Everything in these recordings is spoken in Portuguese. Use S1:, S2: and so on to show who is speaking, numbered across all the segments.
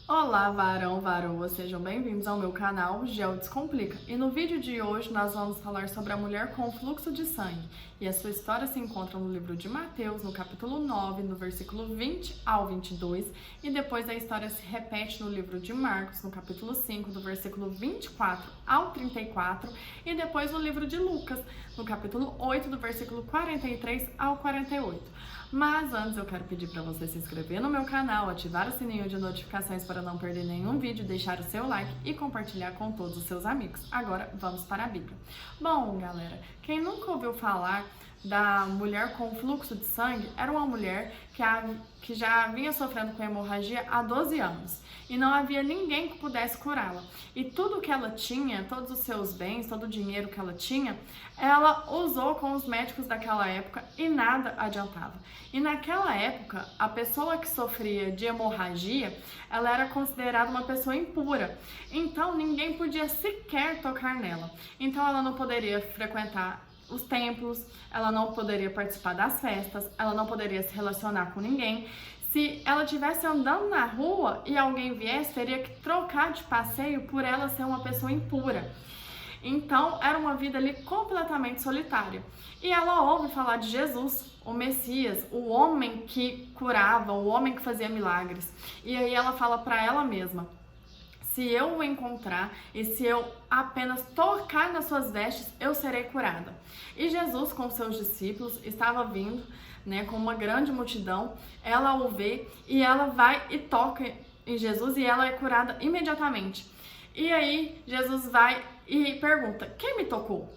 S1: Olá, varoas, sejam bem-vindos ao meu canal Geo Descomplica. E no vídeo de hoje nós vamos falar sobre a mulher com fluxo de sangue. E a sua história se encontra no livro de Mateus, no capítulo 9, no versículo 20 ao 22. E depois a história se repete no livro de Marcos, no capítulo 5, do versículo 24 ao 34. E depois no livro de Lucas, no capítulo 8, do versículo 43 ao 48. Mas antes eu quero pedir para você se inscrever no meu canal, ativar o sininho de notificações para não perder nenhum vídeo, deixar o seu like e compartilhar com todos os seus amigos. Agora vamos para a Bíblia. Bom, galera, quem nunca ouviu falar da mulher com fluxo de sangue era uma mulher que já vinha sofrendo com hemorragia há 12 anos e não havia ninguém que pudesse curá-la. E tudo que ela tinha, todos os seus bens, todo o dinheiro que ela tinha, ela usou com os médicos daquela época e nada adiantava. E naquela época, a pessoa que sofria de hemorragia, ela era considerada uma pessoa impura. Então, ninguém podia sequer tocar nela. Então, ela não poderia frequentar os templos, ela não poderia participar das festas, ela não poderia se relacionar com ninguém. Se ela estivesse andando na rua e alguém viesse, teria que trocar de passeio por ela ser uma pessoa impura. Então, era uma vida ali completamente solitária. E ela ouve falar de Jesus, o Messias, o homem que curava, o homem que fazia milagres. E aí ela fala para ela mesma: se eu o encontrar e se eu apenas tocar nas suas vestes, eu serei curada. E Jesus, com seus discípulos, estava vindo, com uma grande multidão. Ela o vê e ela vai e toca em Jesus e ela é curada imediatamente. E aí Jesus vai e pergunta: quem me tocou?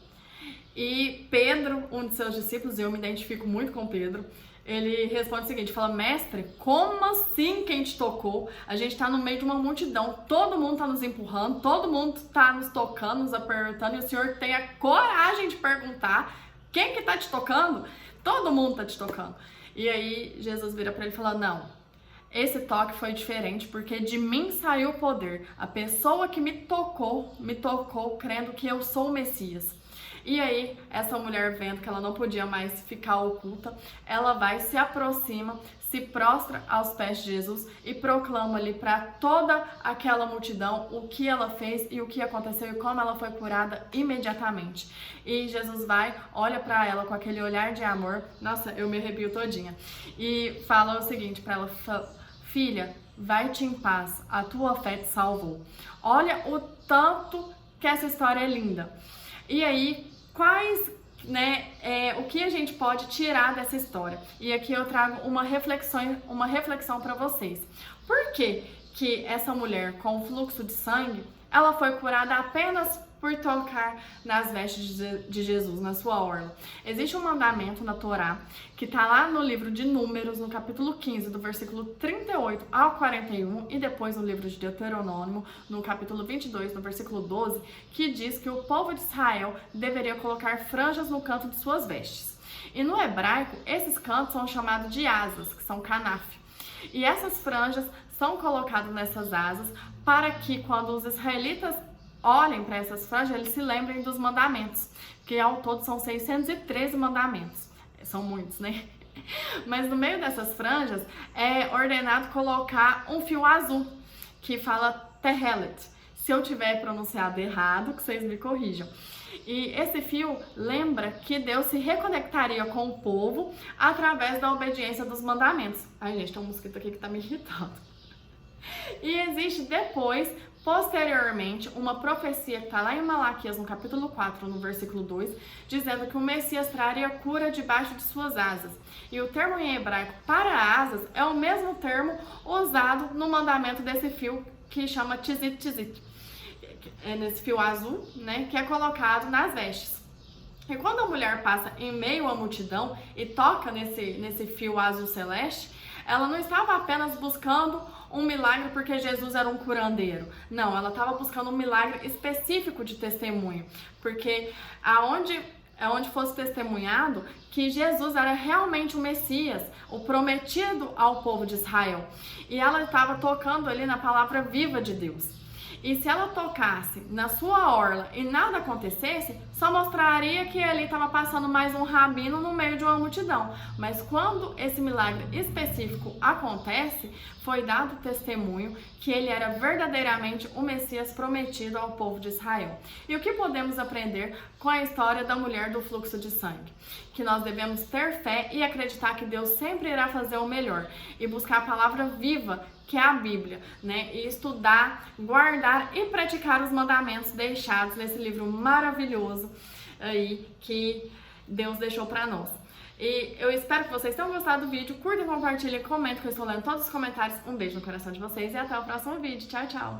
S1: E Pedro, um de seus discípulos, eu me identifico muito com Pedro, ele responde o seguinte, fala: mestre, como assim quem te tocou? A gente tá no meio de uma multidão, todo mundo tá nos empurrando, todo mundo tá nos tocando, nos apertando, e o senhor tem a coragem de perguntar quem que tá te tocando? Todo mundo tá te tocando. E aí Jesus vira pra ele e fala: não, esse toque foi diferente, porque de mim saiu o poder. A pessoa que me tocou crendo que eu sou o Messias. E aí, essa mulher, vendo que ela não podia mais ficar oculta, ela vai, se aproxima, se prostra aos pés de Jesus e proclama ali para toda aquela multidão o que ela fez e o que aconteceu e como ela foi curada imediatamente. E Jesus vai, olha para ela com aquele olhar de amor, nossa, eu me arrepio todinha, e fala o seguinte para ela: filha, vai-te em paz, a tua fé te salvou. Olha o tanto que essa história é linda. E aí, o que a gente pode tirar dessa história? E aqui eu trago uma reflexão para vocês. Por que essa mulher com fluxo de sangue, ela foi curada apenas por tocar nas vestes de Jesus, na sua orla? Existe um mandamento na Torá, que está lá no livro de Números, no capítulo 15, do versículo 38 ao 41, e depois no livro de Deuteronômio, no capítulo 22, no versículo 12, que diz que o povo de Israel deveria colocar franjas no canto de suas vestes. E no hebraico, esses cantos são chamados de asas, que são canaf. E essas franjas são colocadas nessas asas para que, quando os israelitas olhem para essas franjas, eles se lembrem dos mandamentos, que ao todo são 613 mandamentos. São muitos, né? Mas no meio dessas franjas é ordenado colocar um fio azul, que fala tehelet. Se eu tiver pronunciado errado, que vocês me corrijam. E esse fio lembra que Deus se reconectaria com o povo através da obediência dos mandamentos. Ai, gente, tem um mosquito aqui que tá me irritando. E existe depois, posteriormente, uma profecia que está lá em Malaquias, no capítulo 4, no versículo 2, dizendo que o Messias traria cura debaixo de suas asas. E o termo em hebraico para asas é o mesmo termo usado no mandamento desse fio que chama tzit tzit. É nesse fio azul, que é colocado nas vestes. E quando a mulher passa em meio à multidão e toca nesse fio azul celeste, ela não estava apenas buscando um milagre porque Jesus era um curandeiro. Não, ela estava buscando um milagre específico de testemunho. Porque onde fosse testemunhado que Jesus era realmente o Messias, o prometido ao povo de Israel. E ela estava tocando ali na palavra viva de Deus. E se ela tocasse na sua orla e nada acontecesse, só mostraria que ali estava passando mais um rabino no meio de uma multidão. Mas quando esse milagre específico acontece, foi dado testemunho que ele era verdadeiramente o Messias prometido ao povo de Israel. E o que podemos aprender com a história da mulher do fluxo de sangue? Que nós devemos ter fé e acreditar que Deus sempre irá fazer o melhor e buscar a palavra viva, que é a Bíblia, né? E estudar, guardar e praticar os mandamentos deixados nesse livro maravilhoso aí que Deus deixou para nós. E eu espero que vocês tenham gostado do vídeo. Curta, compartilha, comenta, que eu estou lendo todos os comentários. Um beijo no coração de vocês e até o próximo vídeo. Tchau, tchau!